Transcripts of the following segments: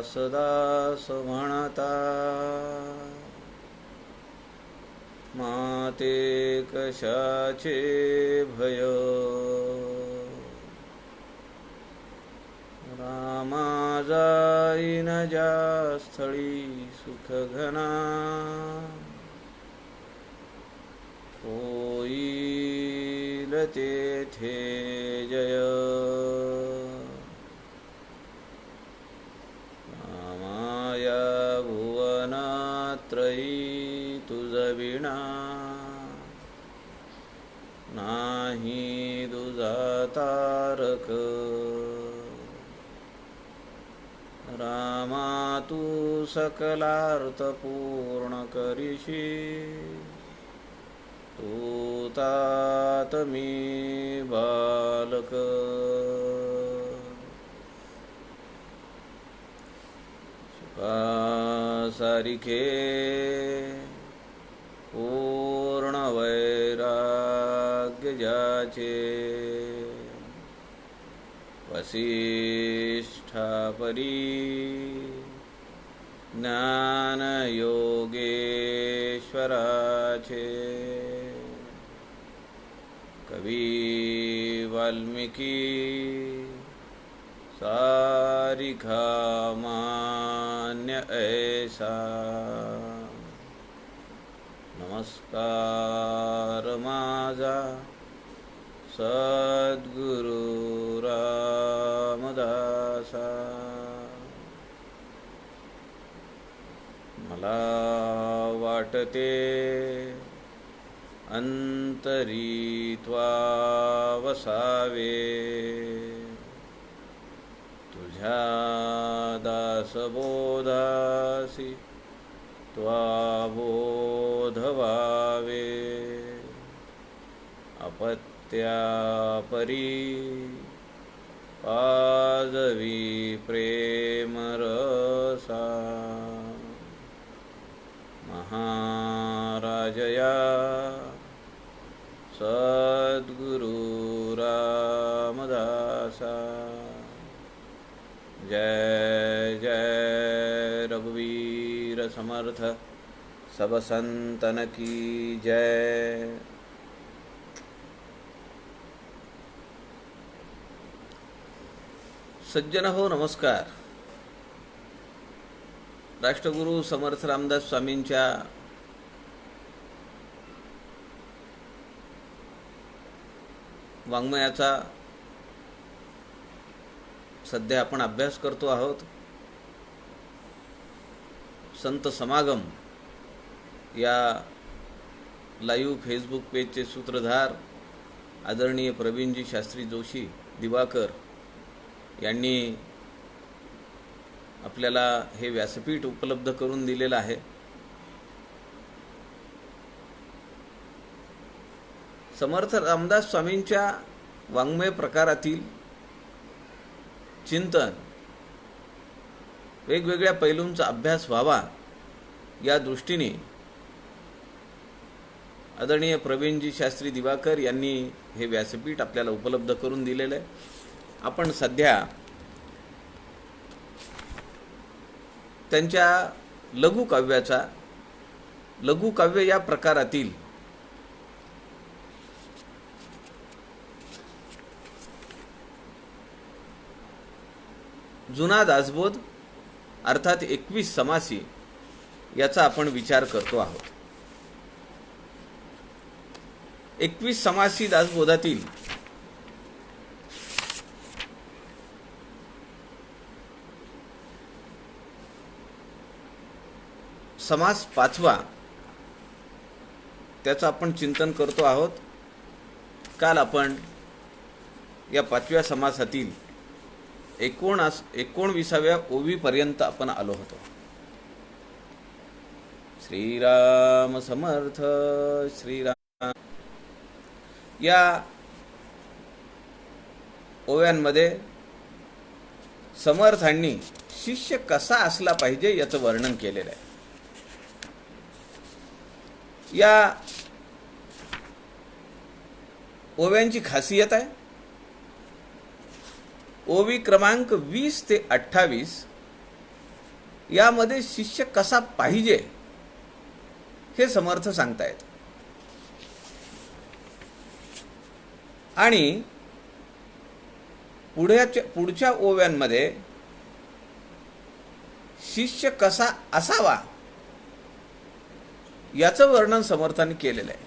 दास म्हणता, माते कशाचे भय. रामा जाईन ज्या स्थळी सुख घना, होईल तेथे जय. रामाया भुवनात्रयी तुझ विना, नाही तुझा तारक. रामा तू सकलार्थ पूर्ण करीशी, तू तात मी बालक. सुखासारिखे पूर्ण वैराग्य ज्याचे, वसिष्ठापरी ज्ञान योगेश्वराचे. कवी वाल्मिकी सारिखा मान्य ऐसा. नमस्कार माझा सद्गुरु रामदासा. मला वाटते अंतरी त्वा वसावे, तुझ्या दासबोधासी त्वा बोध व्हावे. अपत्यापरी पाजवी प्रेम रसा, महाराजया सद्गुरु रामदासा. जय जय रघुवीर समर्थ, सब संतन की जय. सज्जन हो, नमस्कार. राष्ट्रगुरु समर्थ रामदास स्वामींच्या वाङ्मयाचा सध्या आपण अभ्यास करतो आहोत. संत समागम या लाईव्ह फेसबुक पेजचे सूत्रधार आदरणीय प्रवीणजी शास्त्री जोशी दिवाकर यांनी आपल्याला हे व्यासपीठ उपलब्ध करून दिलेलं आहे. समर्थ रामदास स्वामींच्या वाङ्मय प्रकारातील चिंतन, वेगवेगळ्या पैलूंचा अभ्यास व्हावा या दृष्टीने आदरणीय प्रवीणजी शास्त्री दिवाकर यांनी हे व्यासपीठ आपल्याला उपलब्ध करून दिलेलं आहे. आपण सध्या त्यांच्या लघुकाव्य या प्रकारातील जुना दासबोध अर्थात 21 समासी याचा आपण विचार करतो आहोत. 21 समासी दासबोधातील समास 5वा त्याचं आपण चिंतन करतो आहोत. काल आपण या 5व्या समासातील 19व्या ओवीपर्यंत आपण आलो होतो. श्रीराम समर्थ. श्रीराम या ओव्यांमध्ये समर्थांनी शिष्य कसा असला पाहिजे याचं वर्णन केलेलं आहे. या ओव्यांची खासियत आहे. ओवी क्रमांक 20 ते 28 यामध्ये शिष्य कसा पाहिजे हे समर्थ सांगतायत. आणि पुढच्या ओव्यांमध्ये शिष्य कसा असावा याचं वर्णन समर्थांनी केलेलं आहे.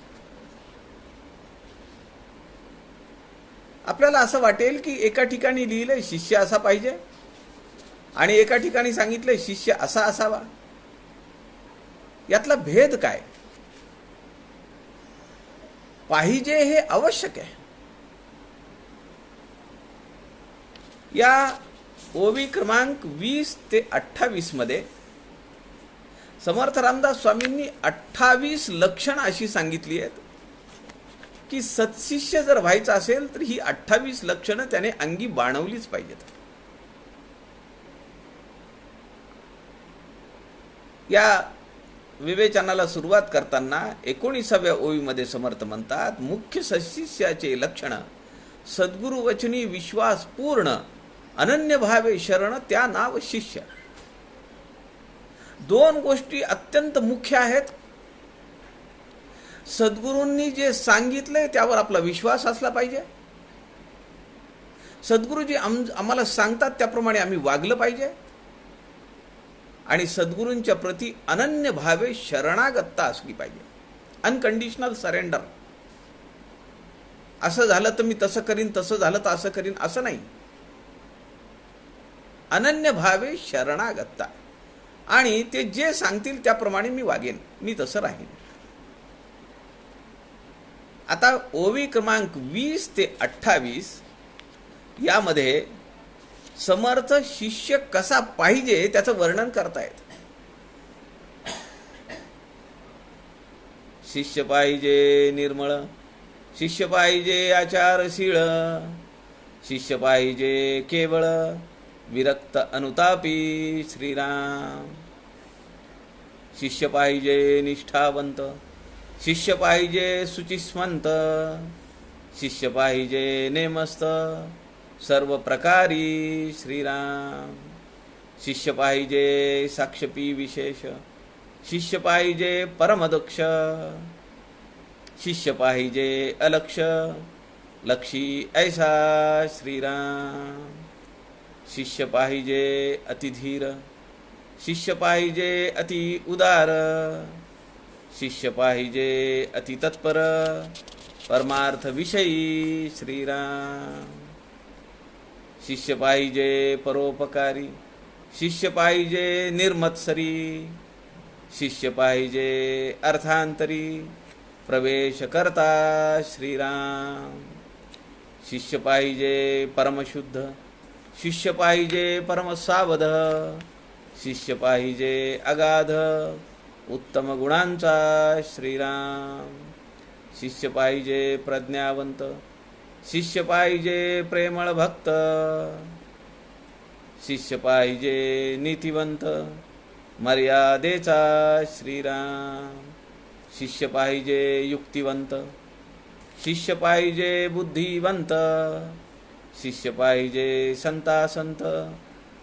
आपल्याला असं वाटेल की एका ठिकाणी लिहिलंय शिष्य असा पाहिजे आणि एका ठिकाणी सांगितलंय शिष्य असा असावा. यातला भेद काय? पाहिजे हे आवश्यक आहे. या ओवी क्रमांक 20 ते 28 मध्ये समर्थ रामदास स्वामींनी 28 लक्षणं अशी सांगितली आहेत की सत्शिष्य जर व्हायचं असेल तर ही 28 लक्षणं त्याने अंगी बाणवलीच पाहिजेत. या विवेचनाला सुरुवात करताना 19व्या ओवीमध्ये समर्थ म्हणतात, मुख्य सत्शिष्याचे लक्षण सद्गुरु वचनी विश्वास पूर्ण, अनन्य भावे शरण त्या नाव शिष्य. दोन गोष्टी अत्यंत मुख्य आहेत. सद्गुरूंनी जे सांगितले त्यावर आपला विश्वास असला पाहिजे. सद्गुरूजी आम्हाला सांगतात त्याप्रमाणे आम्ही वागलं पाहिजे. आणि सद्गुरूंच्या प्रती अनन्य भावे शरणागतता असली पाहिजे. Unconditional surrender. असं झालं तर मी तसं करीन, तसं झालं तर असं करीन, असं नाही. अनन्य भावे शरणागतता. आणि ते जे सांगतील त्याप्रमाणे मी वागेन, मी तसं राहीन. आता ओवी क्रमांक 20 ते 28 यामध्ये समर्थ शिष्य कसा पाहिजे त्याचं वर्णन करतायत. शिष्य पाहिजे निर्मळ, शिष्य पाहिजे आचारशीळ, शिष्य पाहिजे केवळ, विरक्त अनुतापी श्रीराम. शिष्य पाहिजे निष्ठावंत, शिष्य पाहिजे शुचिस्मंत, शिष्य पाहिजे नेमस्त, सर्व प्रकारी श्रीराम. शिष्य पाहिजे साक्षपी विशेष, शिष्य पाहिजे परमदक्ष, शिष्य पाहिजे अलक्ष, लक्षी ऐसा श्रीराम. शिष्य पाहिजे अतिधीर, शिष्य पाहिजे अति उदार, शिष्य पाहिजे अति तत्पर, परमार्थ विषयी श्रीराम. शिष्य पाहिजे परोपकारी, शिष्य पाहिजे निर्मत्सरी, शिष्य पाहिजे अर्थांतरी, प्रवेश करता श्रीराम. शिष्य पाहिजे परमशुद्ध, शिष्य पाहिजे परमसावध, शिष्य पाहिजे अगाध, उत्तम गुणांचा श्रीराम. शिष्य पाहिजे प्रज्ञावंत, शिष्य पाहिजे प्रेमळ भक्त, शिष्य पाहिजे नीतिवंत, मर्यादेचा श्रीराम. शिष्य पाहिजे युक्तिवंत, शिष्य पाहिजे बुद्धिवंत, शिष्य पाहिजे संता संत,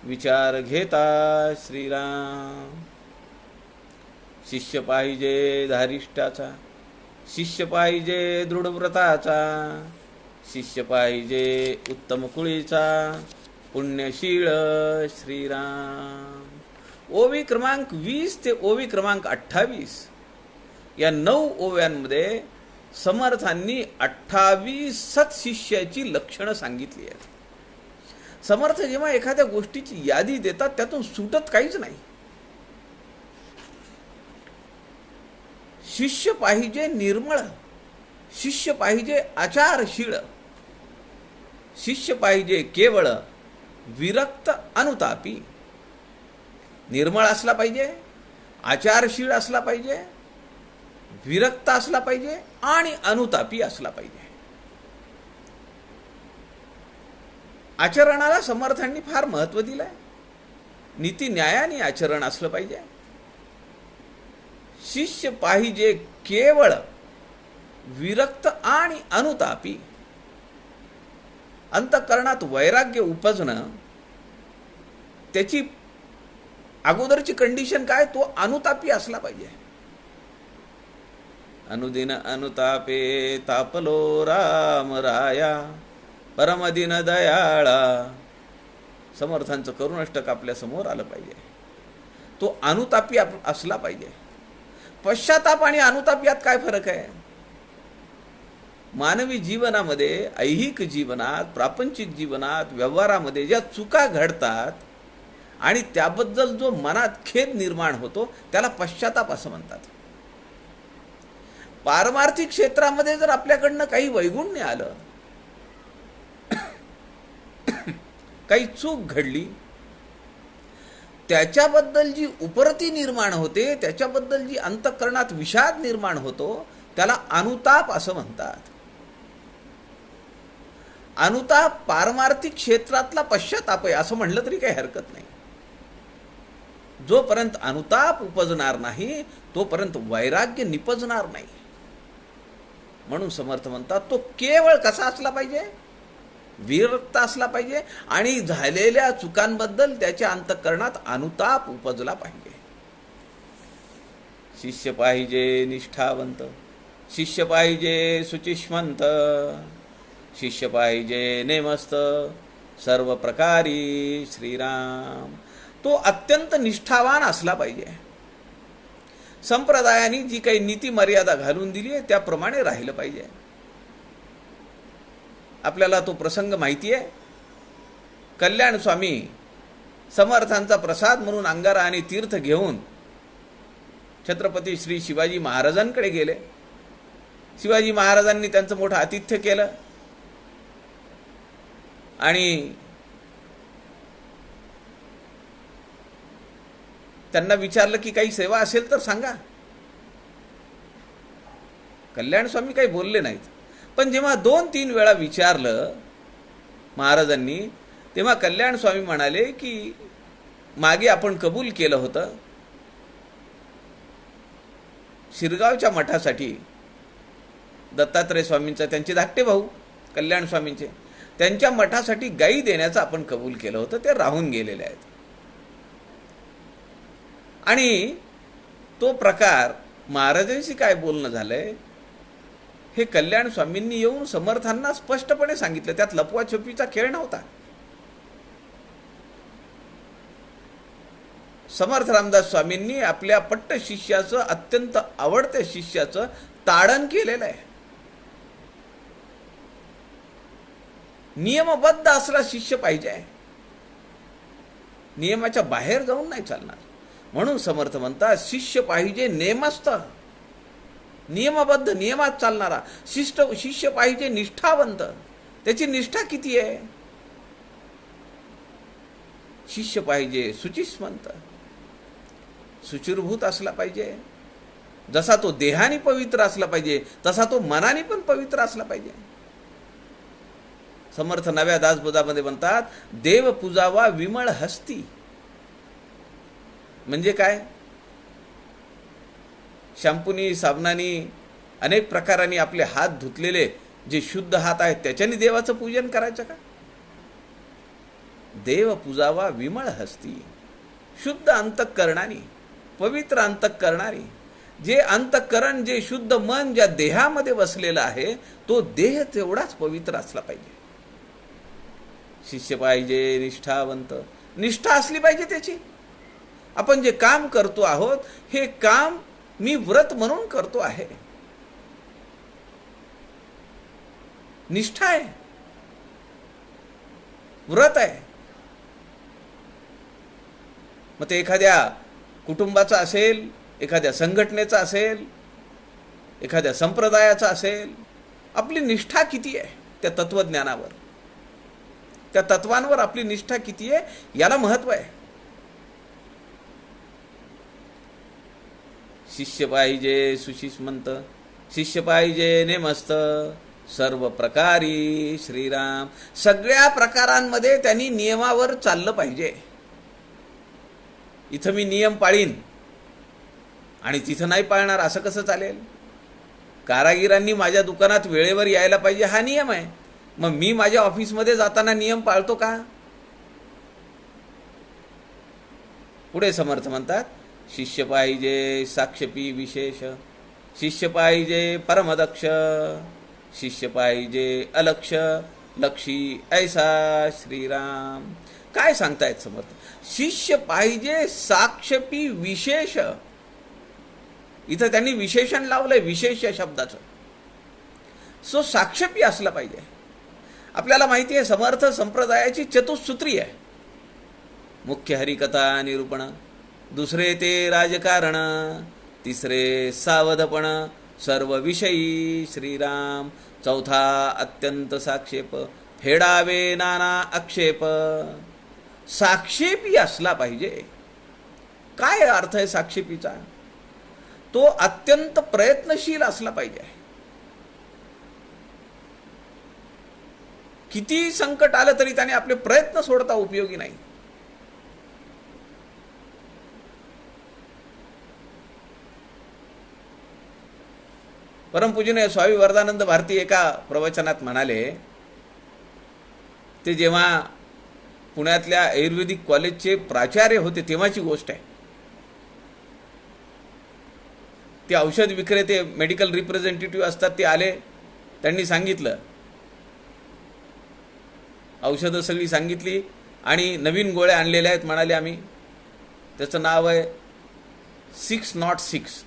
विचार घेता श्रीराम. शिष्य पाहिजे धारिष्ठाचा, शिष्य पाहिजे दृढव्रताचा, शिष्य पाहिजे उत्तम कुळीचा, पुण्यशीळ श्रीराम. ओवी क्रमांक 20 ते ओवी क्रमांक 28 या 9 ओव्यांमध्ये समर्थांनी 28 सत्शिष्याची लक्षणं सांगितली आहेत. समर्थ जेव्हा एखाद्या गोष्टीची यादी देतात त्यातून सुटत काहीच नाही. शिष्य पाहिजे निर्मळ, शिष्य पाहिजे आचारशीळ, शिष्य पाहिजे केवळ, विरक्त अनुतापी. निर्मळ असला पाहिजे, आचारशीळ असला पाहिजे, विरक्त असला पाहिजे आणि अनुतापी असला पाहिजे. आचरणाला समर्थांनी फार महत्त्व दिलंय. नीती न्यायाने आचरण असलं पाहिजे. शिष्य पाहिजे केवळ, विरक्त आणि अनुतापी. अंतःकरणात वैराग्य उपजणं, त्याची अगोदरची कंडिशन काय, तो अनुतापी असला पाहिजे. अनुदिन अनुतापे तापलो राम राया, परमदिन दयाळा. समर्थांचं करुणाष्टक आपल्या समोर आलं पाहिजे. तो अनुतापी असला पाहिजे. पश्चाताप आणि अनुताप यात काय फरक आहे? मानवी जीवनामध्ये, ऐहिक जीवनात, प्रापंचिक जीवनात, व्यवहारामध्ये ज्या चुका घडतात आणि त्याबद्दल जो मनात खेद निर्माण होतो त्याला पश्चाताप असं म्हणतात. पारमार्थिक क्षेत्रामध्ये जर आपल्याकडनं काही वैगुण्य आलं, काही चूक घडली, त्याच्याबद्दल जी उपरती निर्माण होते, त्याच्याबद्दल जी अंतःकरणात विषाद निर्माण होतो, त्याला अनुताप असं म्हणतात. अनुताप पारमार्थिक क्षेत्रातला पश्चाताप आहे असं म्हणलं तरी काही हरकत नाही. जोपर्यंत अनुताप उपजणार नाही तोपर्यंत वैराग्य निपजणार नाही. म्हणून समर्थ म्हणतात तो केवळ कसा असला पाहिजे, विरक्त असला पाहिजे आणि झालेल्या चुकांबद्दल त्याच्या अंतःकरणात अनुताप उपजला पाहिजे. शिष्य पाहिजे निष्ठावंत, शिष्य पाहिजे शुचिष्मंत, शिष्य पाहिजे नेमस्त, सर्व प्रकारी श्रीराम. तो अत्यंत निष्ठावान असला पाहिजे. संप्रदायाने जी काही नीती मर्यादा घालून दिली आहे त्याप्रमाणे राहिलं पाहिजे. आपल्याला तो प्रसंग माहिती आहे. कल्याण स्वामी समर्थांचा प्रसाद म्हणून अंगारा आणि तीर्थ घेऊन छत्रपती श्री शिवाजी महाराजांकडे गेले. शिवाजी महाराजांनी त्यांचं मोठं आतिथ्य केलं आणि त्यांना विचारलं की काही सेवा असेल तर सांगा. कल्याण स्वामी काही बोलले नाहीत. पण जेव्हा 2-3 वेळा विचारलं महाराजांनी, तेव्हा कल्याण स्वामी म्हणाले की मागे आपण कबूल केलं होतं शिरगावच्या मठासाठी दत्तात्रय स्वामींचा, त्यांचे धाकटे भाऊ कल्याण स्वामींचे, त्यांच्या मठासाठी गायी देण्याचं आपण कबूल केलं होतं, ते राहून गेलेले आहेत. आणि तो प्रकार महाराजांशी काय बोलणं झालंय हे कल्याण स्वामींनी येऊन समर्थांना स्पष्टपणे सांगितलं. त्यात लपवाछपीचा खेळ नव्हता. समर्थ रामदास स्वामींनी आपल्या पट्ट शिष्याचं, अत्यंत आवडत्या शिष्याचं ताडण केलेलं आहे. नियमबद्ध असला शिष्य पाहिजे, नियमाच्या बाहेर जाऊन नाही चालणार. म्हणून समर्थ म्हणतात शिष्य पाहिजे नेमस्थ, नियमबद्ध, नियमात चालणारा. शिष्य पाहिजे निष्ठावंत. त्याची निष्ठा किती आहे? शिष्य पाहिजे शुचिष्मंत, शुचिर्भूत असला पाहिजे. जसा तो देहाने पवित्र असला पाहिजे तसा तो मनाने पण पवित्र असला पाहिजे. समर्थ नव्या दासबोधामध्ये म्हणतात देव पूजावा विमळ हस्ती. म्हणजे काय? शॅम्पूनी, साबणानी, अनेक प्रकारांनी आपले हात धुतलेले जे शुद्ध हात आहेत त्याच्याने देवाचं पूजन करायचं का? देव पूजावा विमळ हस्ती, शुद्ध अंतःकरणाने, पवित्र अंतःकरणाने. जे अंतःकरण, जे शुद्ध मन ज्या देहामध्ये वसलेलं आहे तो देह तेवढाच पवित्र असला पाहिजे. शिष्य पाहिजे निष्ठावंत, निष्ठा असली पाहिजे त्याची. आपण जे काम करतो आहोत हे काम मी व्रत म्हणून करतो आहे, निष्ठा आहे, व्रत आहे. मग ते एखाद्या कुटुंबाचा असेल, एखाद्या संघटनेचा असेल, एखाद्या संप्रदायाचा असेल, आपली निष्ठा किती आहे त्या तत्वज्ञानावर, त्या तत्वांवर आपली निष्ठा किती आहे याला महत्व आहे. शिष्य पाहिजे सुशिष्मंत, शिष्य पाहिजे नेमस्त, सर्व प्रकारी श्रीराम. सगळ्या प्रकारांमध्ये त्यांनी नियमावर चाललं पाहिजे. इथं मी नियम पाळीन आणि तिथं नाही पाळणार असं कसं चालेल? कारागिरांनी माझ्या दुकानात वेळेवर यायला पाहिजे हा नियम आहे. मग मी माझ्या ऑफिसमध्ये जाताना नियम पाळतो का? पुढे समर्थ म्हणतात, शिष्य पाहिजे साक्षपी विशेष, शिष्य पाहिजे परमदक्ष, शिष्य पाहिजे अलक्ष, लक्षी ऐसा श्रीराम. काय सांगतायत समर्थ? शिष्य पाहिजे साक्षपी विशेष. इथं त्यांनी विशेषण लावलंय, विशेष या शब्दाचं. सो साक्षपी असला पाहिजे. आपल्याला माहिती आहे समर्थ संप्रदायाची चतुसूत्री आहे. मुख्य हरिकथा निरूपण, दुसरे ते राजकारण, तिसरे सावधपण, सर्व विषयी श्रीराम, चौथा अत्यंत साक्षेप, फेडावे नाना आक्षेप. साक्षेपी असला पाहिजे. काय अर्थ आहे साक्षेपीचा? तो अत्यंत प्रयत्नशील असला पाहिजे. किती संकट आलं तरी त्याने आपले प्रयत्न सोडता उपयोगी नाही. परमपूजनीय स्वामी वरदानंद भारती एका प्रवचनात म्हणाले, ते जेव्हा पुण्यातल्या आयुर्वेदिक कॉलेजचे प्राचार्य होते तेव्हाची गोष्ट आहे. ते औषध विक्रेते, मेडिकल रिप्रेझेंटेटिव्ह असतात, ते आले. त्यांनी सांगितलं, औषधं सगळी सांगितली आणि नवीन गोळ्या आणलेल्या आहेत. म्हणाले आम्ही, त्याचं नाव आहे 606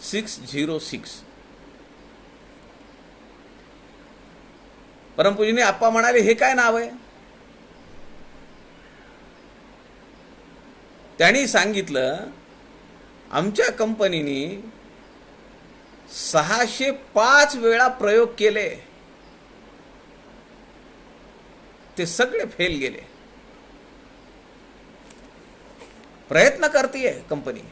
606. परमपूजनीय आप्पा म्हणाले, हे काय नाव आहे? त्यांनी सांगितलं, आमच्या कंपनीने 605 वेळा प्रयोग केले, ते सगळे फेल गेले. प्रयत्न करतेय कंपनी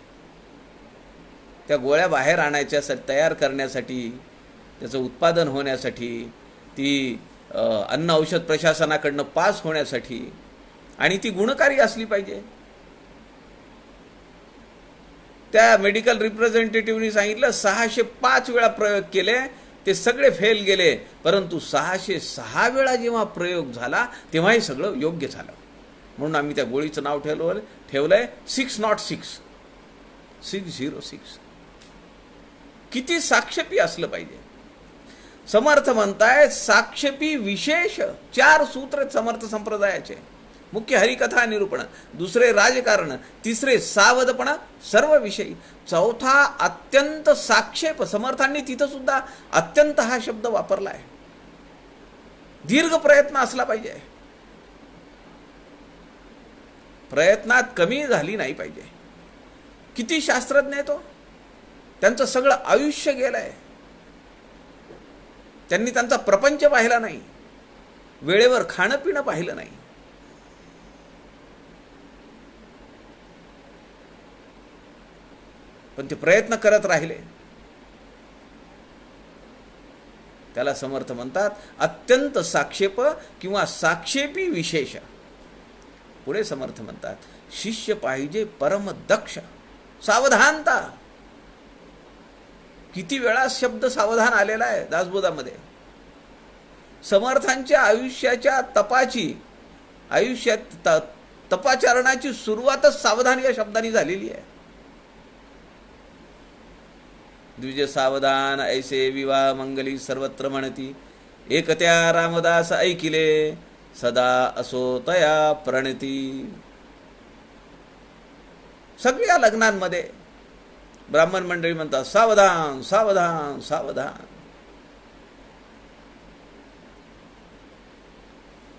त्या गोळ्या बाहेर आणायच्या, तयार करण्यासाठी, त्याचं उत्पादन होण्यासाठी, ती अन्न औषध प्रशासनाकडनं पास होण्यासाठी, आणि ती गुणकारी असली पाहिजे. त्या मेडिकल रिप्रेझेंटेटिव्हनी सांगितलं 605 वेळा प्रयोग केले, ते सगळे फेल गेले, परंतु 606 वेळा जेव्हा प्रयोग झाला तेव्हाही सगळं योग्य झालं. म्हणून आम्ही त्या गोळीचं नाव ठेवलंय 606 606. किती साक्षेपी असलं पाहिजे. समर्थ म्हणतायत साक्षेपी विशेष. 4 सूत्र समर्थ संप्रदायाचे. मुख्य हरिकथा निरूपण, दुसरे राजकारण, तिसरे सावधपण, सर्व विषयी, चौथा अत्यंत साक्षेप. समर्थांनी तिथं सुद्धा अत्यंत हा शब्द वापरला आहे. दीर्घ प्रयत्न असला पाहिजे. प्रयत्नात कमी झाली नाही पाहिजे. किती शास्त्रज्ञ आहे तो, त्यांचं सगळं आयुष्य गेलंय. त्यांनी त्यांचा प्रपंच पाहिला नाही, वेळेवर खाणं पिणं पाहिलं नाही. पण ते प्रयत्न करत राहिले. त्याला समर्थ म्हणतात अत्यंत साक्षेप किंवा साक्षेपी विशेष. पुढे समर्थ म्हणतात शिष्य पाहिजे परम दक्ष. सावधानता. किती वेळा शब्द सावधान आलेला आहे दासबोधामध्ये. समर्थांच्या आयुष्याच्या तपाचरणाची सुरुवातच सावधान या शब्दाने झालेली आहे. द्विज सावधान ऐसे विवाह मंगली सर्वत्र म्हणती, एकत्या रामदास ऐकिले सदा असो तया प्रणती. सगळ्या लग्नांमध्ये ब्राह्मण मंडळी म्हणतात सावधान सावधान सावधान.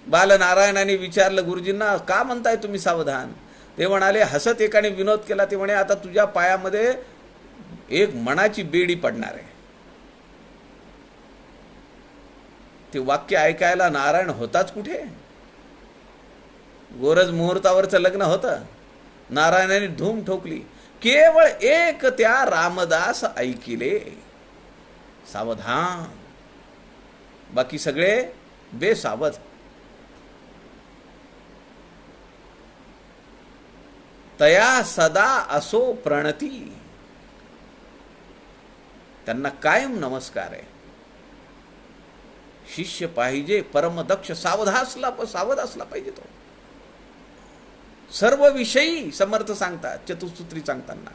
बालनारायणाने विचारलं गुरुजींना, का म्हणताय तुम्ही सावधान? ते म्हणाले, हसत एकाने विनोद केला. ते म्हणे, आता तुझ्या पायामध्ये एक मणाची बेडी पडणार आहे. ते वाक्य ऐकायला नारायण होताच कुठे. गोरज मुहूर्तावरचं लग्न होतं. नारायणाने धूम ठोकली, केवळ एक त्या रामदास ऐकिले. सावधान, बाकी सगळे बेसावध. तया सदा असो प्रणती. त्यांना कायम नमस्कार आहे. शिष्य पाहिजे परमदक्ष. सावध असला पाहिजे तो. सर्व विषयी समर्थ सांगतात चतुसूत्री सांगताना.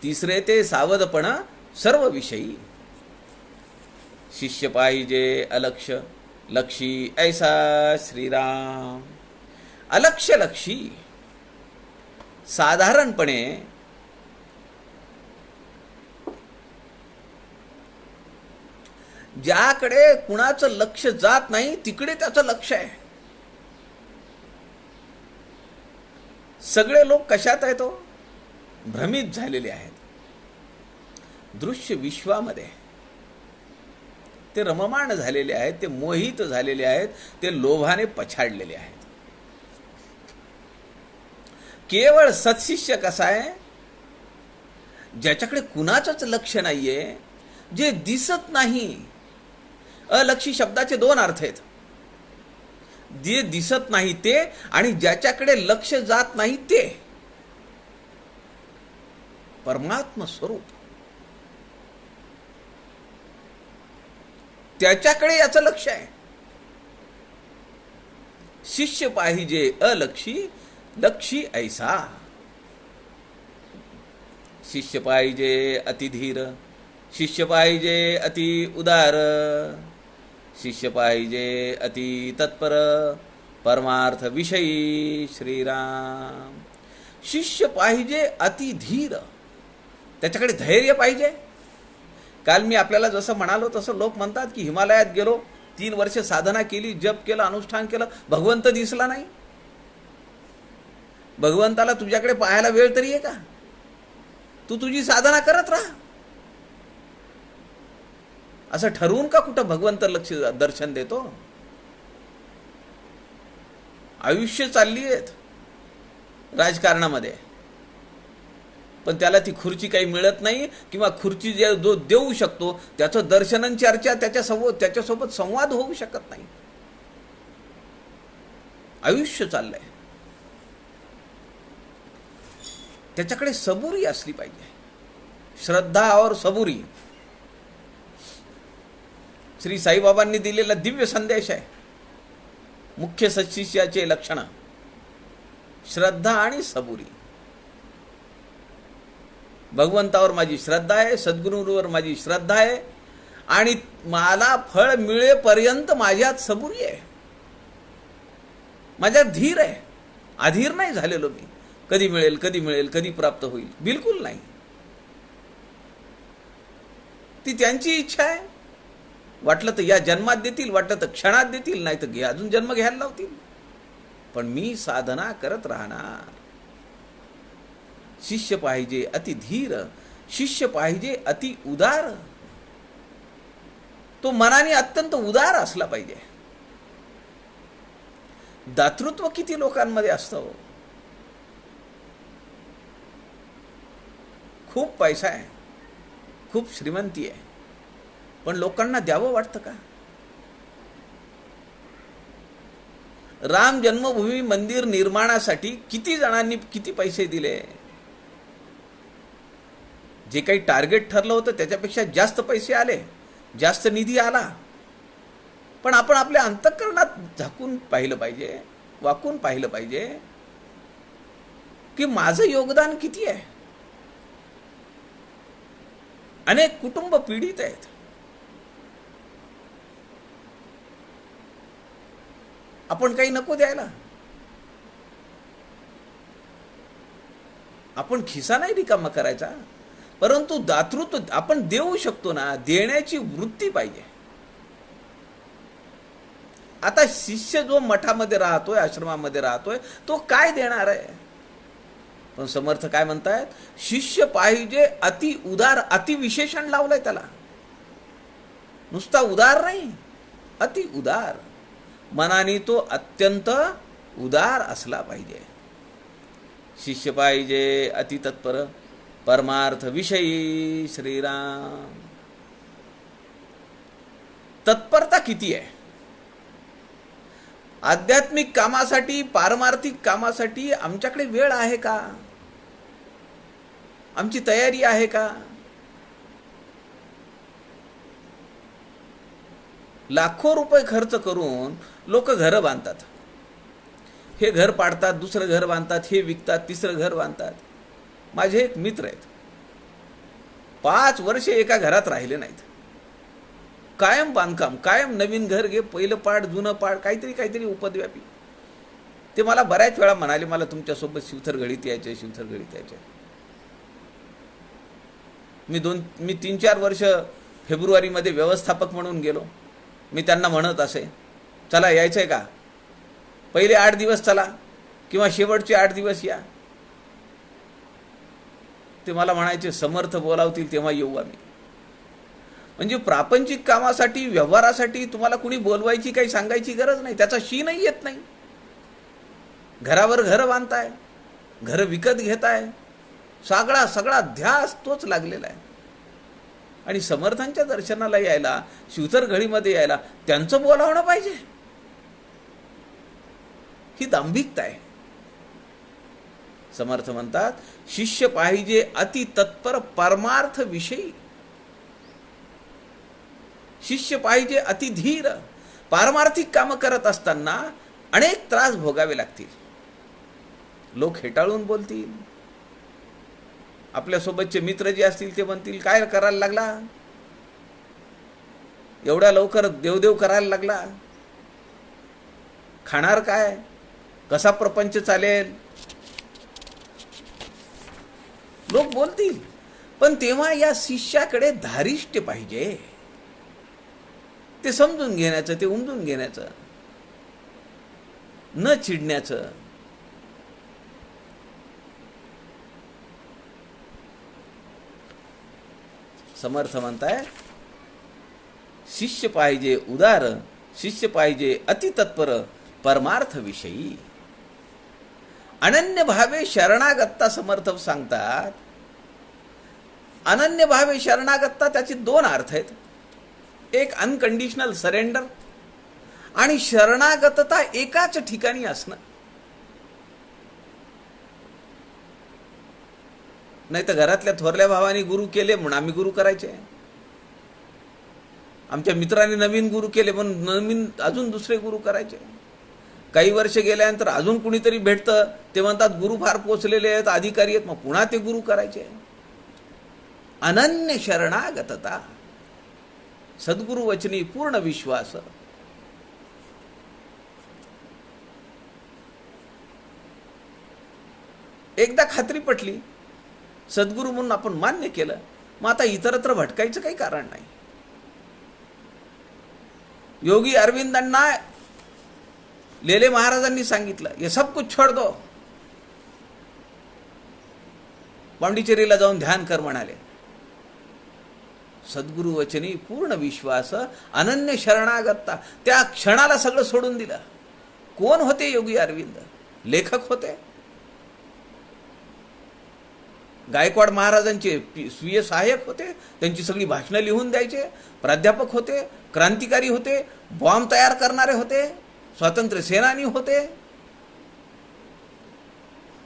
तिसरे ते सावधपण सर्व विषयी. शिष्य पाहिजे अलक्ष लक्षी ऐसा श्रीराम. अलक्ष्य लक्षी साधारणपणे ज्याकडे कुणाचं लक्ष जात नाही तिकडे त्याचं लक्ष आहे. सगळे लोक कशात आहेत तो भ्रमित झालेले आहेत. दृश्य विश्वामध्ये ते रममाण झालेले आहेत, ते मोहित झालेले आहेत, ते लोभाने पछाडलेले आहेत. केवळ सत्शिष्य कसा आहे, ज्याच्याकडे कुणाचंच लक्ष नाहीये, जे दिसत नाही. अलक्षी शब्दाचे दोन अर्थ आहेत. जे दिसत नाही ते आणि ज्याच्याकडे लक्ष जात नाही ते. परमात्म स्वरूप त्याच्याकडे याचं लक्ष आहे. शिष्य पाहिजे अलक्षी लक्षी ऐसा. शिष्य पाहिजे अतिधीर, शिष्य पाहिजे अति उदार, शिष्य पाहिजे अति तत्पर, परमार्थ विषयी श्रीराम. शिष्य पाहिजे अति धीर, त्याच्याकडे धैर्य पाहिजे. काल मी आपल्याला जसं म्हणालो तसं लोक म्हणतात की हिमालयात गेलो, 3 वर्ष साधना केली, जप केलं, अनुष्ठान केलं, भगवंत दिसला नाही. भगवंताला तुझ्याकडे पाहायला वेळ तरी आहे का? तू तुझी साधना करत राहा. असं ठरवून का कुठं भगवंत लक्ष दर्शन देतो? आयुष्य चालली आहेत राजकारणामध्ये, पण त्याला ती खुर्ची काही मिळत नाही, किंवा खुर्ची जो देऊ शकतो त्याचं दर्शन आणि चर्चा त्याच्यासोबत संवाद होऊ शकत नाही. आयुष्य चाललंय. त्याच्याकडे सबुरी असली पाहिजे. श्रद्धा और सबुरी श्री साईबाबांनी दिलेला दिव्य संदेश आहे. मुख्य सत्शिष्याचे लक्षण श्रद्धा आणि सबुरी. भगवंतावर माझी श्रद्धा आहे, सद्गुरूंवर माझी श्रद्धा आहे, आणि मला फळ मिळेपर्यंत माझ्यात सबुरी आहे, माझ्यात धीर आहे. अधीर नाही झालेलो मी. कधी मिळेल, कधी मिळेल, कधी प्राप्त होईल, बिलकुल नाही. ती त्यांची इच्छा आहे. वाटलं तर या जन्मात देतील, वाटलं तर क्षणात देतील, नाही तर अजून जन्म घ्यायला लावतील, पण मी साधना करत राहणार. शिष्य पाहिजे अति धीर, शिष्य पाहिजे अति उदार. तो मनाने अत्यंत उदार असला पाहिजे. दातृत्व किती लोकांमध्ये असतं. खूप पैसा आहे, खूप श्रीमंती आहे, पण लोकांना द्यावं वाटतं का? राम जन्मभूमी मंदिर निर्माणासाठी किती जणांनी किती पैसे दिले? जे काही टार्गेट ठरलं होतं त्याच्यापेक्षा जास्त पैसे आले, जास्त निधी आला. पण आपण आपल्या अंतःकरणात झाकून पाहिलं पाहिजे, वाकून पाहिलं पाहिजे की माझं योगदान किती आहे. अनेक कुटुंब पीडित आहेत. आपण काही नको द्यायला. आपण खिसा नाही रिकामा करायचा, परंतु दातृत्व आपण देऊ शकतो ना. देण्याची वृत्ती पाहिजे. आता शिष्य जो मठामध्ये राहतोय, आश्रमामध्ये राहतोय, तो काय देणार आहे? पण समर्थ काय म्हणतायत? शिष्य पाहिजे अति उदार. अति विशेषण लावलंय त्याला. नुसता उदार नाही, अति उदार. मनाने तो अत्यंत उदार असला पाहिजे. शिष्य पाहिजे अति तत्पर, परमार्थ विषयी श्रीराम. तत्परता किती आहे? आध्यात्मिक कामासाठी, पारमार्थिक कामासाठी आमच्याकडे वेळ आहे का? आमची तयारी आहे का? लाखो रुपये खर्च करून लोक घरं बांधतात, हे घर पाडतात, दुसरं घर बांधतात, हे विकतात, तिसरं घर बांधतात. माझे एक मित्र आहेत, 5 वर्षे एका घरात राहिले नाहीत. कायम बांधकाम, कायम नवीन घर घे, पहिलं पाड, जुनं पाड, काहीतरी काहीतरी उपद्व्यापी. ते मला बऱ्याच वेळा म्हणाले, मला तुमच्यासोबत शिवथरगडीत यायचे, शिवथरगडीत यायचे. मी 3-4 वर्ष फेब्रुवारीमध्ये व्यवस्थापक म्हणून गेलो. मी त्यांना म्हणत असे, चला यायचंय का, पहिले 8 दिवस चला किंवा शेवटचे 8 दिवस या. ते मला म्हणायचे, समर्थ बोलावतील तेव्हा येऊ आम्ही. म्हणजे प्रापंचिक कामासाठी, व्यवहारासाठी तुम्हाला कुणी बोलवायची, काही सांगायची गरज नाही. त्याचा शीनही येत नाही. घरावर घर बांधताय, घर विकत घेताय, सगळा ध्यास तोच लागलेला आहे. आणि समर्थांच्या दर्शनाला यायला, शिवथरगडीमध्ये यायला त्यांचं बोलावणं पाहिजे, ही दांभिकता आहे. समर्थ म्हणतात, शिष्य पाहिजे अति तत्पर परमार्थ विषयी. शिष्य पाहिजे अति धीर. पारमार्थिक कामं करत असताना अनेक त्रास भोगावे लागतील. लोक हेटाळून बोलतील. आपल्यासोबतचे मित्र जे असतील ते म्हणतील, काय करायला लागला, एवढ्या लवकर देवदेव करायला लागला, खाणार काय, कसा प्रपंच चालेल, लोक बोलतील. पण तेव्हा या शिष्याकडे धारिष्ट्य पाहिजे, ते समजून घेण्याचं, ते उमजून घेण्याचं, न चिडण्याचं. समर्थ म्हणताय, शिष्य पाहिजे उदार, शिष्य पाहिजे अतितत्पर परमार्थ विषयी. अनन्य भावे शरणागत्ता. समर्थ सांगतात, अनन्य भावे शरणागत्ता, त्याचे 2 अर्थ आहेत. एक अनकंडिशनल सरेंडर आणि शरणागतता एकाच ठिकाणी असणं. नाही तर घरातल्या थोरल्या भावानी गुरु केले म्हणून आम्ही गुरु करायचे, आमच्या मित्रांनी नवीन गुरु केले म्हणून नवीन अजून दुसरे गुरु करायचे. काही वर्ष गेल्यानंतर अजून कुणीतरी भेटतं, ते म्हणतात गुरु फार पोचलेले आहेत, अधिकारी आहेत, मग पुन्हा ते गुरु करायचे. अनन्य शरणागतता, सद्गुरु वचनी पूर्ण विश्वास. एकदा खात्री पटली, सद्गुरु म्हणून आपण मान्य केलं, मग आता इतरत्र भटकायचं काही कारण नाही. योगी अरविंदांना लेले महाराजांनी सांगितलं, ये सब कुछ छोड़ दो, पांडिचेरीला जाऊन ध्यान कर म्हणाले. सद्गुरु वचनी पूर्ण विश्वास, अनन्य शरणागतता. त्या क्षणाला सगळं सोडून दिलं. कोण होते योगी अरविंद? लेखक होते, गायकवाड महाराजांचे स्वीय सहाय्यक होते, त्यांची सगळी भाषणं लिहून द्यायचे, प्राध्यापक होते, क्रांतिकारी होते, बॉम्ब तयार करणारे होते, स्वातंत्र्य सेनानी होते.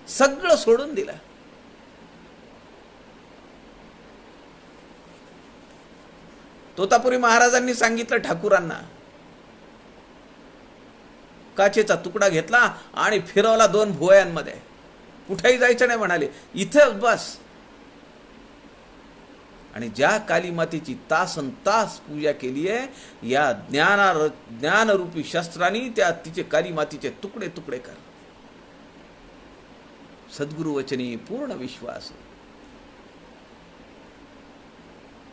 सगळं सोडून दिलं. तोतापुरी महाराजांनी सांगितलं ठाकूरांना, काचेचा तुकडा घेतला आणि फिरवला 2 भुवयांमध्ये. कुठेही जायचं नाही म्हणाले, इथं बस. आणि ज्या कालीमातेची तासन तास पूजा केली आहे, या ज्ञानरूपी शस्त्रांनी त्या तिचे कालीमातेचे तुकडे तुकडे कर. सद्गुरु वचनी पूर्ण विश्वास.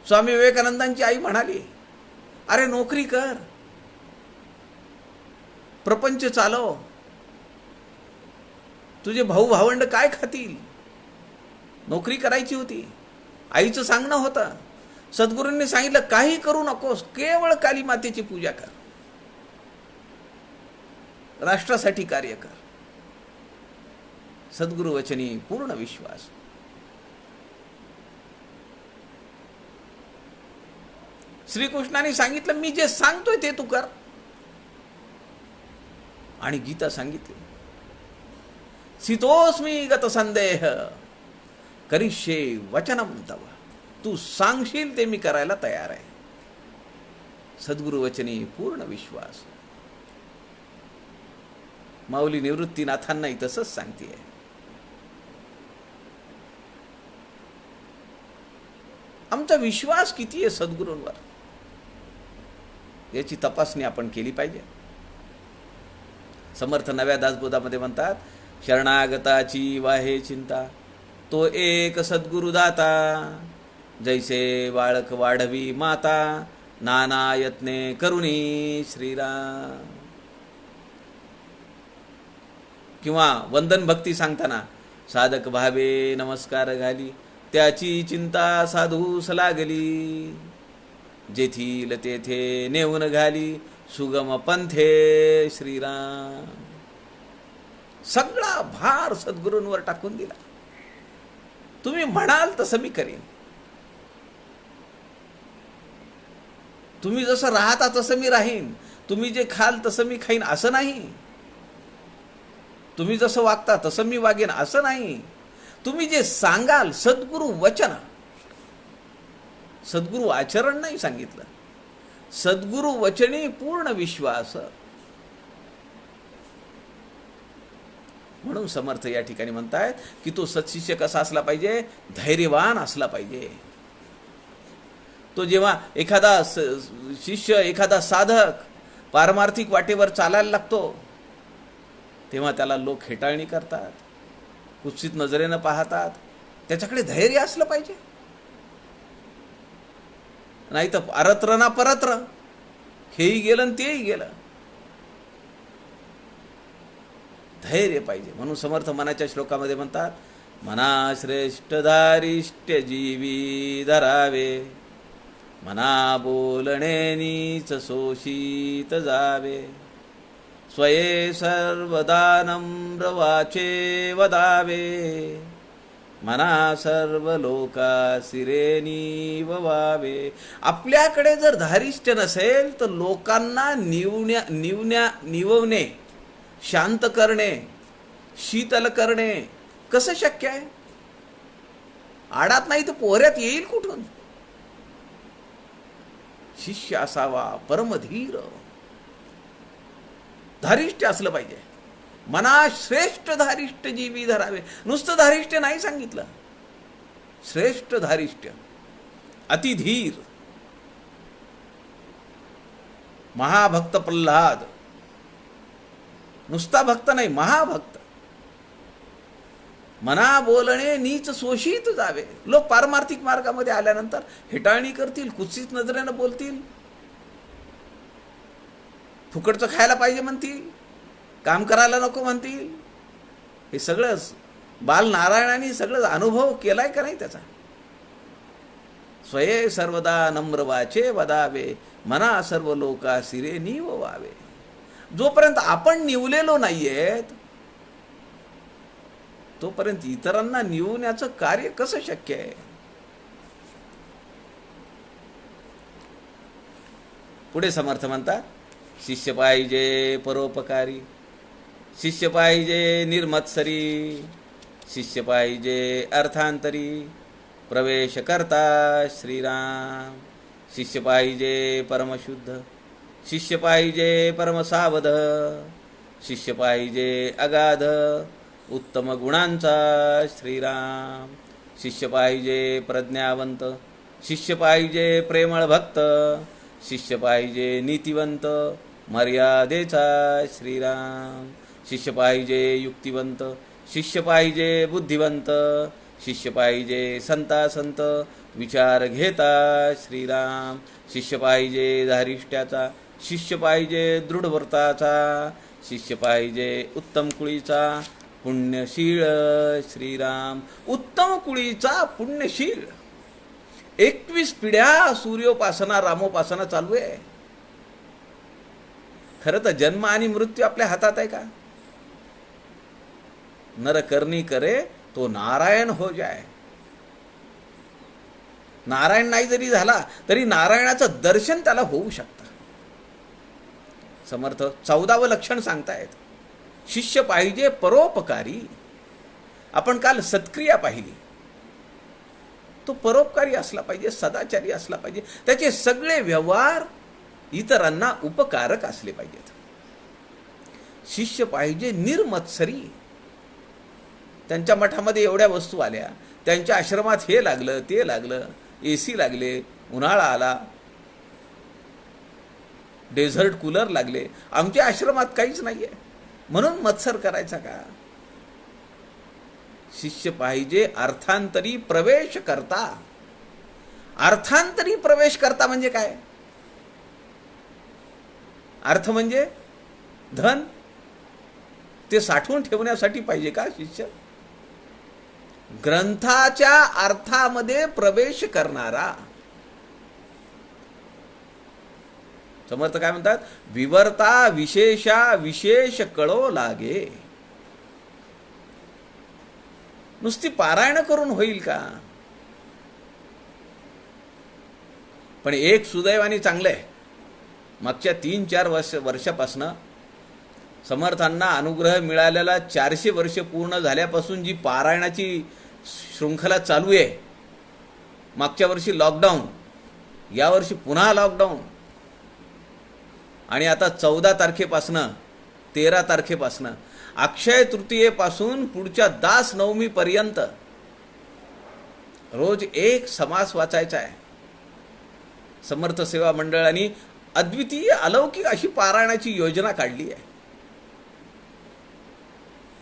स्वामी विवेकानंदांची आई म्हणाली, अरे नोकरी कर, प्रपंच चालव, तुझे भाऊ भावंड काय खातील. नोकरी करायची होती. आईचं सांगणं होतं. सद्गुरूंनी सांगितलं, काही करू नकोस, केवळ काली मातेची पूजा कर, राष्ट्रासाठी कार्य कर. सद्गुरु वचनी पूर्ण विश्वास. श्रीकृष्णाने सांगितलं, मी जे सांगतोय ते तू कर. आणि गीता सांगितली, सितोस्मी गत संदेह करिष्ये वचनम तव. तू सांगशील ते मी करायला तयार आहे. सद्गुरु वचनी पूर्ण विश्वास. माऊली निवृत्तीनाथांनाही तसंच सांगते. आमचा विश्वास किती आहे सद्गुरूंवर, याची तपासणी आपण केली पाहिजे. समर्थ नव्या दासबोधामध्ये म्हणतात, शरणागताची वाहे चिंता, तो एक सद्गुरु दाता, जैसे बाळक वाढवी माता, नाना यत्ने करुणी श्रीराम. किंवा वंदन भक्ती सांगताना, साधक भावे नमस्कार घाली, त्याची चिंता साधूस लागली, जेथील तेथे नेऊन घाली, सुगम पंथे श्रीराम. सगळा भार सद्गुरूंवर टाकून दिला. तुम्ही म्हणाल तसं मी करीन, तुम्ही जसं राहता तसं मी राहीन, तुम्ही जे खाल तसं मी खाईन असं नाही, तुम्ही जसं वागता तसं मी वागेन असं नाही. तुम्ही जे सांगाल, सद्गुरु वचन, सद्गुरु आचरण नाही सांगितलं, सद्गुरु वचनी पूर्ण विश्वास. म्हणून समर्थ या ठिकाणी म्हणतायत की तो सत्शिष्य कसा असला पाहिजे, धैर्यवान असला पाहिजे. तो जेव्हा एखादा शिष्य, एखादा साधक पारमार्थिक वाटेवर चालायला लागतो, तेव्हा त्याला लोक हेटाळणी करतात, कुत्सित नजरेनं पाहतात. त्याच्याकडे धैर्य असलं पाहिजे. नाही तर अरत्र ना परत्र, हेही गेलं आणि तेही गेलं. धैर्य पाहिजे. म्हणून समर्थ मनाच्या श्लोकामध्ये म्हणतात, मना श्रेष्ठ धारिष्ट्य जीवी धरावे, मना बोलणे नीच शोषित जावे, स्वये सर्वदा नम्र वाचे वदावे, मना सर्व लोका सिरेनी ववावे. आपल्याकडे जर धारिष्ट्य नसेल तर लोकांना निववणे, शांत करणे, शीतल करणे कसं शक्य आहे? आडात नाही तर पोहऱ्यात येईल कुठून? शिष्य असावा परमधीर, धारिष्ट्य असलं पाहिजे. मना श्रेष्ठ धारिष्ट्य जीवी धरावे. नुसतं धारिष्ट्य नाही सांगितलं, श्रेष्ठ धारिष्ट्य, अतिधीर. महाभक्त प्रल्हाद, नुसता भक्त नाही, महाभक्त. मना बोलणे नीच शोषित जावे. लोक पारमार्थिक मार्गामध्ये आल्यानंतर हेटाळणी करतील, कुत्सित नजरेनं बोलतील, फुकटचं खायला पाहिजे म्हणतील, काम करायला नको म्हणतील. हे सगळं बालनारायणांनी सगळं अनुभव केलाय का नाही त्याचा? स्वये सर्वदा नम्र वाचे वदावे, मना सर्व लोका सिरे निववावे. जोपर्यंत आपण निवलेलो नाहीयेत तोपर्यंत इतरांना निवण्याचं कार्य कसं शक्य आहे? पुढे समर्थ म्हणतात, शिष्य पाहिजे परोपकारी, शिष्य पाहिजे निर्मत्सरी, शिष्य पाहिजे अर्थांतरी, प्रवेश करता श्रीराम. शिष्य पाहिजे परमशुद्ध, शिष्य पाहिजे परमसावध, शिष्य पाहिजे अगाध उत्तम गुणांचा श्रीराम. शिष्य पाहिजे प्रज्ञावंत, शिष्य पाहिजे प्रेमळ भक्त, शिष्य पाहिजे नीतिवंत मर्यादेचा श्रीराम. शिष्य पाहिजे युक्तिवंत, शिष्य पाहिजे बुद्धिवंत, शिष्य पाहिजे संता संत विचार घेता श्रीराम. शिष्य पाहिजे धारिष्ट्याचा, शिष्य पाहिजे दृढव्रताचा, शिष्य पाहिजे उत्तम कुळीचा पुण्यशीळ श्रीराम. उत्तम कुळीचा पुण्यशीळ. 21 पिढ्या सूर्योपासना रामोपासना चालू आहे. खरं तर जन्म आणि मृत्यू आपल्या हातात आहे का? नर करनी करे तो नारायण हो जाय. नारायण नाही जरी झाला तरी नारायणाचं दर्शन त्याला होऊ शकतं. समर्थ 14वं लक्षण सांगतायत, शिष्य पाहिजे परोपकारी. आपण काल सत्क्रिया पाहिली, तो परोपकारी असला पाहिजे, सदाचारी असला पाहिजे, त्याचे सगळे व्यवहार इतरांना उपकारक असले पाहिजेत. शिष्य पाहिजे निर्मत्सरी. त्यांच्या मठामध्ये एवढ्या वस्तू आल्या, त्यांच्या आश्रमात हे लागलं ते लागलं, AC लागले, उन्हाळा आला, डेझर्ट कूलर लागले, आमच्या आश्रमात काहीच नाहीये, म्हणून मत्सर करायचा का? शिष्य पाहिजे अर्थांतरी प्रवेश करता. अर्थांतरी प्रवेश करता म्हणजे काय? अर्थ म्हणजे धन, ते साठवून ठेवण्यासाठी पाहिजे का शिष्य? ग्रंथाच्या अर्थामध्ये प्रवेश करणारा. समर्थ काय म्हणतात? विवर्ता विशेषा विशेष कळो लागे. नुसती पारायण करून होईल का? पण एक सुदैवाने चांगलं आहे, मागच्या 3-4 वर्षापासनं समर्थांना अनुग्रह मिळालेला 400 वर्ष पूर्ण झाल्यापासून जी पारायणाची शृंखला चालू आहे. मागच्या वर्षी लॉकडाऊन, यावर्षी पुन्हा लॉकडाऊन, आणि आता 14 तारखेपासनं 13 तारखेपासनं अक्षय तृतीयेपासून पुढच्या दास नवमीपर्यंत रोज एक समास वाचायचा आहे. समर्थ सेवा मंडळाने अद्वितीय अलौकिक अशी पारायणाची योजना काढली आहे.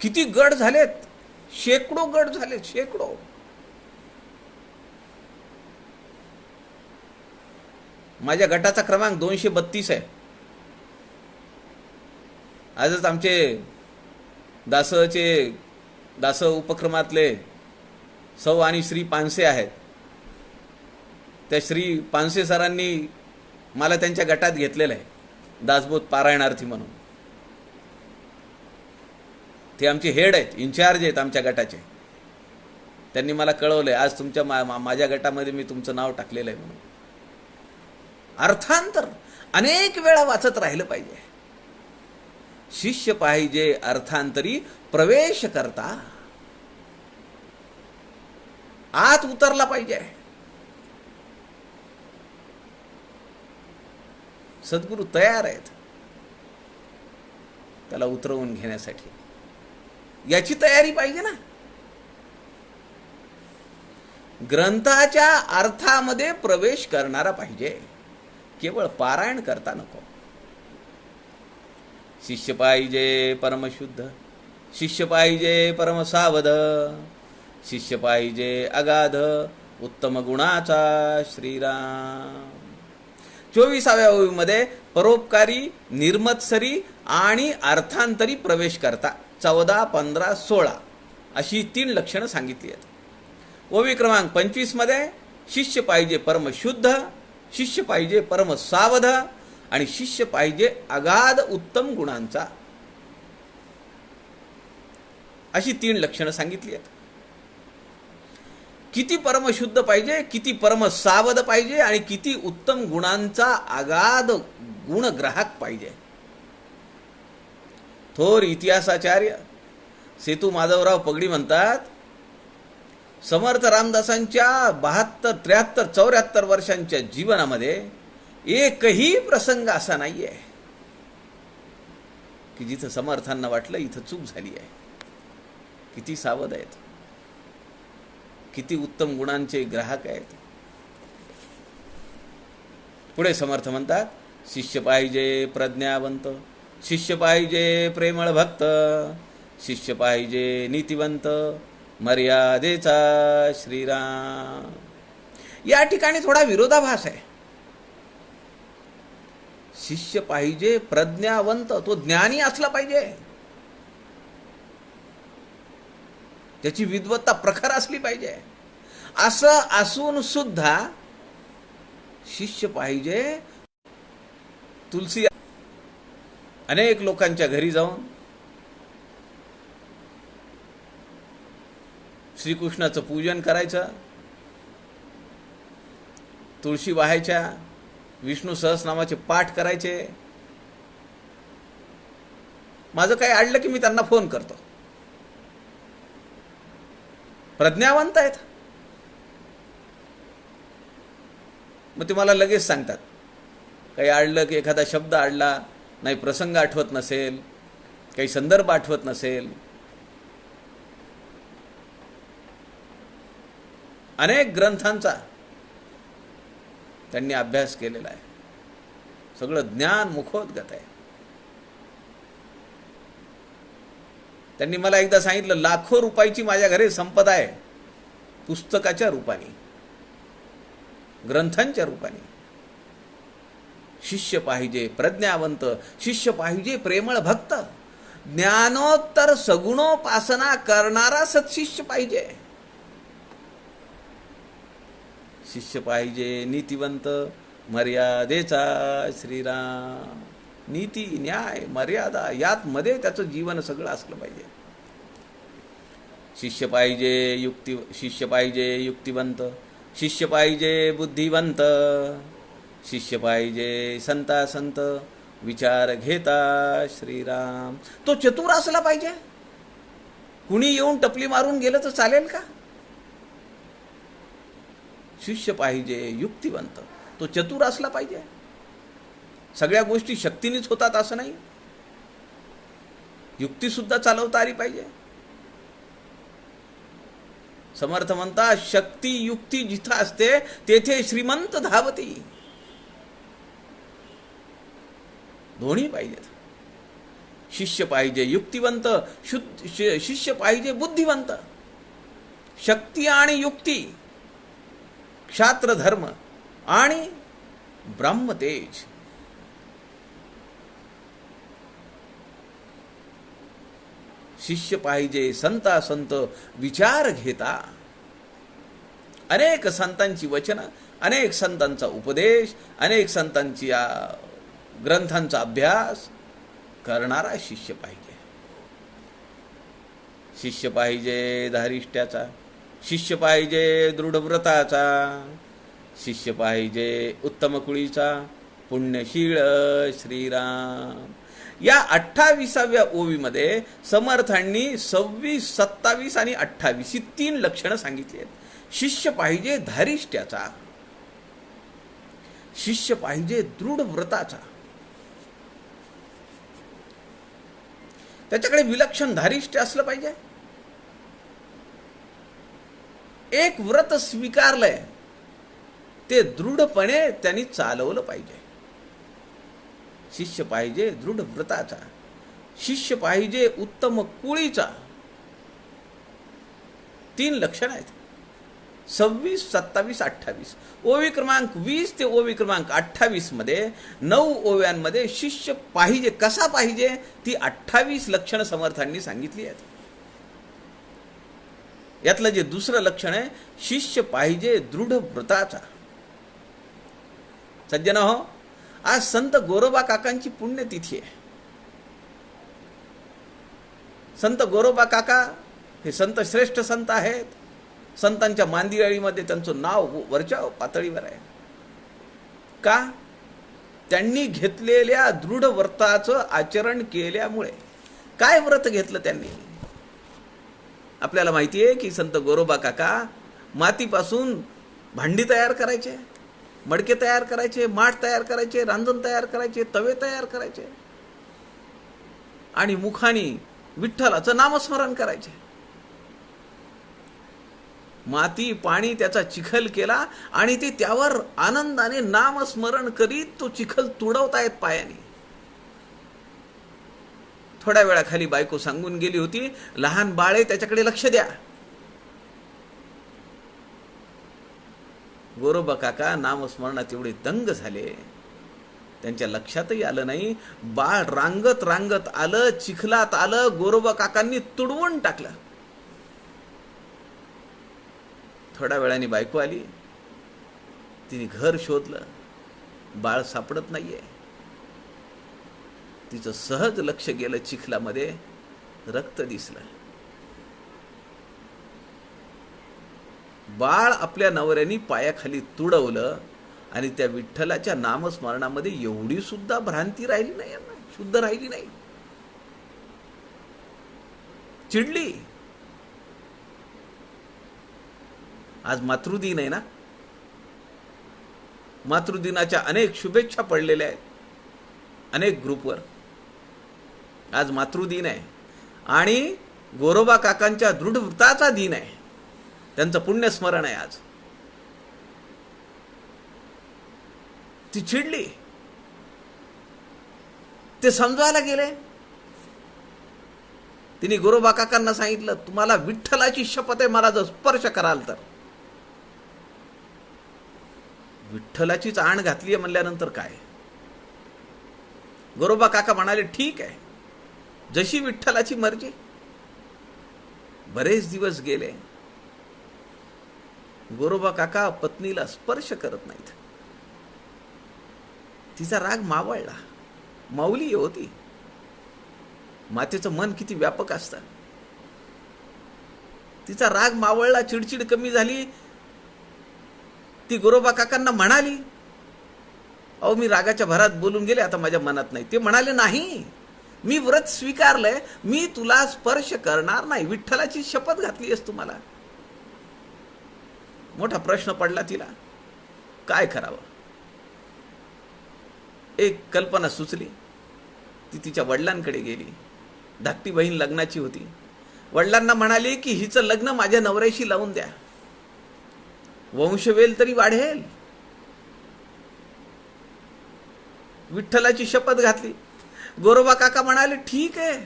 किती गट झालेत? शेकडो गट झालेत, शेकडो. माझ्या गटाचा क्रमांक 232 आहे. आजच आमचे दास उपक्रमातले सौ आणि श्री पानसे आहेत. त्या श्री पानसे सरांनी मला त्यांच्या गटात घेतलेलं आहे दासबोध पारायणार्थी म्हणून. ते आमचे हेड आहेत, इन्चार्ज आहेत आमच्या गटाचे. त्यांनी मला कळवलंय आज तुमच्या माझ्या गटामध्ये मी तुमचं नाव टाकलेलं आहे म्हणून. अर्थांतर अनेक वेळा वाचत राहिलं पाहिजे. शिष्य पाहिजे अर्थांतरी प्रवेश करता. आत उतरला पाहिजे. सद्गुरू तयार आहेत त्याला उतरवून घेण्यासाठी. याची तयारी पाहिजे ना. ग्रंथाच्या अर्थामध्ये प्रवेश करणारा पाहिजे, केवळ पारायण करता नको. शिष्य पाहिजे परमशुद्ध, शिष्य पाहिजे परमसावध, शिष्य पाहिजे अगाध उत्तम गुणाचा श्रीराम. 24व्या ओवीमध्ये परोपकारी, निर्मत्सरी आणि अर्थांतरी प्रवेश करता 14, 15, 16 अशी 3 लक्षणं सांगितली आहेत. ओवी क्रमांक 25 मध्ये शिष्य पाहिजे परमशुद्ध, शिष्य पाहिजे परमसावध आणि शिष्य पाहिजे अगाध उत्तम गुणांचा, अशी 3 लक्षणं सांगितली आहेत. किती परमशुद्ध पाहिजे, किती परमसावध पाहिजे आणि किती उत्तम गुणांचा अगाध गुणग्राहक पाहिजे. थोर इतिहासाचार्य सेतू माधवराव पगडी म्हणतात, समर्थ रामदासांच्या 72, 73, 74 वर्षांच्या जीवनामध्ये एकही प्रसंग असा नाहीये की जिथं समर्थांना वाटलं इथं चूक झाली आहे. किती सावध आहेत, किती उत्तम गुणांचे ग्राहक आहेत. पुढे समर्थ म्हणतात, शिष्य पाहिजे प्रज्ञावंत, शिष्य पाहिजे प्रेमळ भक्त, शिष्य पाहिजे नीतिवंत मर्यादेचा श्रीराम. या ठिकाणी थोडा विरोधाभास आहे. शिष्य पाहिजे प्रज्ञावंत, तो ज्ञानी असला पाहिजे, त्याची विद्वत्ता प्रखर असली पाहिजे. असं असून सुद्धा शिष्य पाहिजे तुलसी. अनेक लोकांच्या घरी जाऊन श्रीकृष्णाचं पूजन करायचं, तुळशी वाहायच्या, विष्णू सहस्रनामाचे पाठ करायचे. माझं काही अडलं की मी त्यांना फोन करतो. प्रज्ञावंत आहेत, मग ते मला लगेच सांगतात. काही अडलं की एखादा शब्द अडला नाही, प्रसंग आठवत नसेल काही संदर्भ आठवत नसेल, अनेक ग्रंथांचा त्यांनी अभ्यास केलेला आहे, सगळं ज्ञान मुखोद्गत आहे. त्यांनी मला एकदा सांगितलं, लाखो रुपयाची माझ्या घरी संपदा आहे, पुस्तकाच्या रूपाने, ग्रंथांच्या रूपाने. शिष्य पाहिजे प्रज्ञावंत, शिष्य पाहिजे प्रेमळ भक्त, ज्ञानोत्तर सगुणोपासना करणारा सत्शिष्य पाहिजे. शिष्य पाहिजे नीतिवंत, मर्यादेचा श्रीराम. नीती, न्याय, मर्यादा यात मध्ये त्याचं जीवन सगळं असलं पाहिजे. शिष्य पाहिजे युक्तिवंत, शिष्य पाहिजे बुद्धिवंत, शिष्य पाहिजे संता संत, विचार घेता श्रीराम. तो चतुर असला पाहिजे. कुणी येऊन टपली मारून गेलं तर चालेल का? शिष्य पाहिजे युक्तिवंत, तो चतुर असला पाहिजे. सगळ्या गोष्टी शक्तीनेच होतात असं नाही, युक्ती सुद्धा चालवता आली पाहिजे. समर्थ म्हणतात, शक्ती युक्ती जिथं असते तेथे श्रीमंत धावती. दोन्ही पाहिजेत. शिष्य पाहिजे युक्तिवंत, शिष्य पाहिजे बुद्धिवंत. शक्ती आणि युक्ती, क्षात्र धर्म आणि ब्रह्मतेज, शिष्य पाहिजे संता संत, विचार घेता. अनेक संतांची वचन, अनेक संतांचा उपदेश, अनेक संतांची ग्रंथांचा अभ्यास करणारा शिष्य पाहिजे. शिष्य पाहिजे धारिष्ट्याचा, शिष्य पाहिजे दृढव्रताचा, शिष्य पाहिजे उत्तम कुळीचा, पुण्यशीळ श्रीराम. या 28व्या ओवीमध्ये समर्थांनी 26, 27 आणि 28 ही 3 लक्षणं सांगितली आहेत. शिष्य पाहिजे धारिष्ट्याचा, शिष्य पाहिजे दृढ व्रताचा, त्याच्याकडे विलक्षण धारिष्ट्य असलं पाहिजे. एक व्रत स्वीकारलंय ते दृढपणे त्यांनी चालवलं पाहिजे. शिष्य पाहिजे दृढ व्रताचा, शिष्य पाहिजे उत्तम कुळीचा. 3 लक्षण आहेत. 26, 27, 28. ओवी क्रमांक 20 ते ओवी क्रमांक 28 मध्ये 9 ओव्यांमध्ये शिष्य पाहिजे कसा पाहिजे ती 28 लक्षणं समर्थांनी सांगितली आहेत. यातलं जे दुसरं लक्षण आहे, शिष्य पाहिजे दृढ व्रताचा. सज्जन हो, आज संत गोरोबा काकांची पुण्यतिथी आहे. संत गोरोबा काका हे संत श्रेष्ठ संत आहेत. संतांच्या मांदियाळीमध्ये त्यांचं नाव वरच्या पातळीवर आहे. का? त्यांनी घेतलेल्या दृढ व्रताचं आचरण केल्यामुळे. काय व्रत घेतलं त्यांनी? आपल्याला माहिती आहे की संत गोरोबा काका मातीपासून भांडी तयार करायचे, मडके तयार करायचे, माठ तयार करायचे, रांजण तयार करायचे, तवे तयार करायचे आणि मुखानी विठ्ठलाचं नामस्मरण करायचे. माती पाणी त्याचा चिखल केला आणि ते त्यावर आनंदाने नामस्मरण करीत तो चिखल तुडवतायत पायाने. थोड्या वेळाखाली बायको सांगून गेली होती, लहान बाळे त्याच्याकडे लक्ष द्या. गोरोबा काका नामस्मरणात एवढे दंग झाले, त्यांच्या लक्षातही आलं नाही. बाळ रांगत रांगत आलं, चिखलात आलं, गोरोबा काकांनी तुडवून टाकलं. थोड्या वेळाने बायको आली, तिने घर शोधलं, बाळ सापडत नाहीये. तिचं सहज लक्ष गेलं चिखलामध्ये, रक्त दिसलं. बाळ आपल्या नवऱ्यानी पायाखाली तुडवलं आणि त्या विठ्ठलाच्या नामस्मरणामध्ये एवढी सुद्धा भ्रांती राहिली नाही, शुद्ध राहिली नाही. चिडली. आज मातृदिन आहे ना, मातृदिनाच्या अनेक शुभेच्छा पडलेल्या आहेत अनेक ग्रुपवर. आज मातृदिन आहे आणि गोरोबा काकांच्या दृढव्रताचा दिन आहे. त्यांचं पुण्यस्मरण आहे आज. ती चिडली, ते समजवायला गेले. तिने गोरोबा काकांना सांगितलं, तुम्हाला विठ्ठलाची शपथ आहे, मला जर स्पर्श कराल तर. विठ्ठलाचीच आण घातली आहे म्हणल्यानंतर काय. गोरोबा काका म्हणाले, ठीक आहे, जशी विठ्ठलाची मर्जी. बरेच दिवस गेले, गोरोबा काका पत्नीला स्पर्श करत नाहीत. तिचा राग मावळला. माऊली होती, मातेचं मन किती व्यापक असतं. तिचा राग मावळला, चिडचिड कमी झाली. ती गोरोबा काकांना म्हणाली, अहो मी रागाच्या भरात बोलून गेले, आता माझ्या मनात नाही. ते म्हणाले, नाही, मी व्रत स्वीकारलंय, मी तुला स्पर्श करणार नाही. विठ्ठलाची शपथ घातली आहेस तुम्हाला. मोठा प्रश्न पडला तिला, काय करावं. एक कल्पना सुचली. ती तिच्या वडिलांकडे गेली. धाकटी बहीण लग्नाची होती. वडिलांना म्हणाली की हिचं लग्न माझ्या नवऱ्याशी लावून द्या, वंशवेल तरी वाढेल. विठ्ठलाची शपथ घातली. गोरोबा काका म्हणाले, ठीक आहे,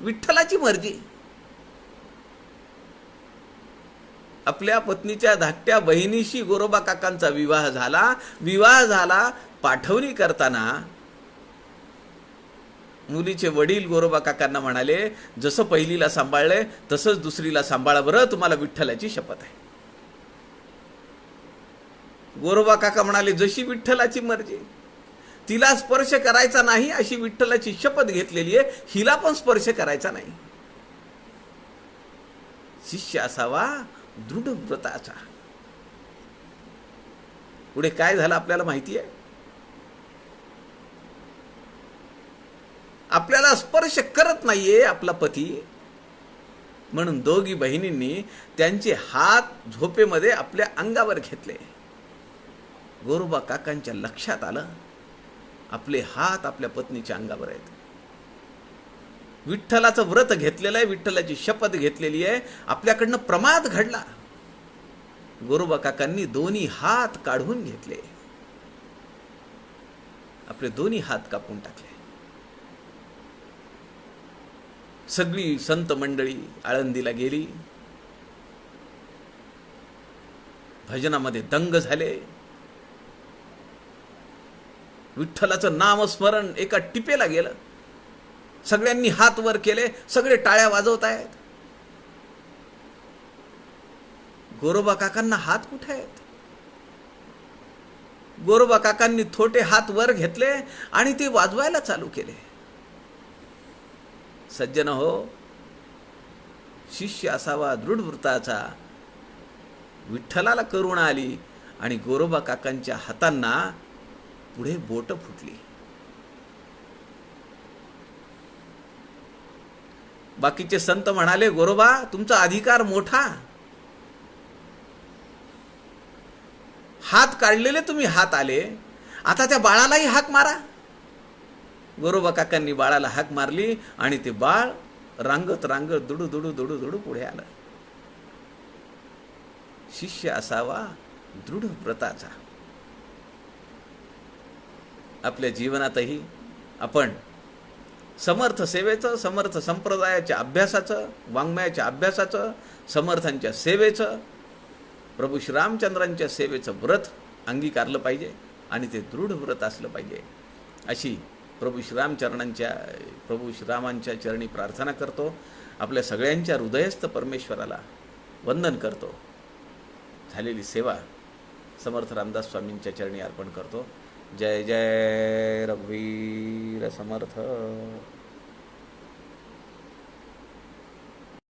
विठ्ठलाची मर्जी. आपल्या पत्नीच्या धाकट्या बहिणीशी गोरोबा काकांचा विवाह झाला. विवाह झाला, पाठवणी करताना मुलीचे वडील गोरोबा काकांना म्हणाले, जसं पहिलीला सांभाळले तसंच दुसरीला सांभाळा बरं, तुम्हाला विठ्ठलाची शपथ आहे. गोरोबा काका म्हणाले, जशी विठ्ठलाची मर्जी. तिला स्पर्श करायचा नाही अशी विठ्ठलाची शपथ घेतलेली आहे, हिला पण स्पर्श करायचा नाही. शिष्य असावा दृढ व्रताचा. पुढे काय झालं आपल्याला माहिती आहे. आपल्याला स्पर्श करत नाहीये आपला पती, म्हणून दोघी बहिणींनी त्यांचे हात झोपेमध्ये आपल्या अंगावर घेतले. गोरोबा काकांच्या लक्षात आलं, आपले हात आपल्या पत्नीच्या अंगावर आहेत. विठ्ठलाचं व्रत घेतलेलं आहे, विठ्ठलाची शपथ घेतलेली आहे, आपल्याकडनं प्रमाद घडला. गोरोबा काकांनी दोन्ही हात काढून घेतले, आपले दोन्ही हात कापून टाकले. सगळी संत मंडळी आळंदीला गेली. भजनामध्ये दंग झाले. विठ्ठलाचं नामस्मरण एका टिपेला गेलं. सगळ्यांनी हात वर केले, सगळे टाळ्या वाजवत आहेत. गोरोबा काकांना हात कुठे आहेत. गोरोबा काकांनी थोटे हात वर घेतले आणि ते वाजवायला चालू केले. सज्जन हो, शिष्य असावा दृढ व्रताचा. विठ्ठलाला करुणा आली आणि गोरोबा काकांच्या हातांना पुढे बोट फुटली. बाकीचे संत म्हणाले, गोरोबा तुमचा अधिकार मोठा, हात काढलेले तुम्ही हात आले, आता त्या बाळालाही हाक मारा. गोरोबा काकांनी बाळाला हाक मारली आणि ते बाळ रांगत रांगत दुडू दुडू दुडू दुडू पुढे आलं. शिष्य असावा दृढ व्रताचा. आपल्या जीवनातही आपण समर्थ सेवेचं, समर्थ संप्रदायाच्या अभ्यासाचं, वाङ्मयाच्या अभ्यासाचं, समर्थांच्या सेवेचं, प्रभू श्रीरामचंद्रांच्या सेवेचं व्रत अंगीकारलं पाहिजे आणि ते दृढ व्रत असलं पाहिजे, अशी प्रभू श्रीरामांच्या चरणी प्रार्थना करतो. आपल्या सगळ्यांच्या हृदयस्थ परमेश्वराला वंदन करतो. झालेली सेवा समर्थ रामदास स्वामींच्या चरणी अर्पण करतो. जय जय रघुवीर समर्थ.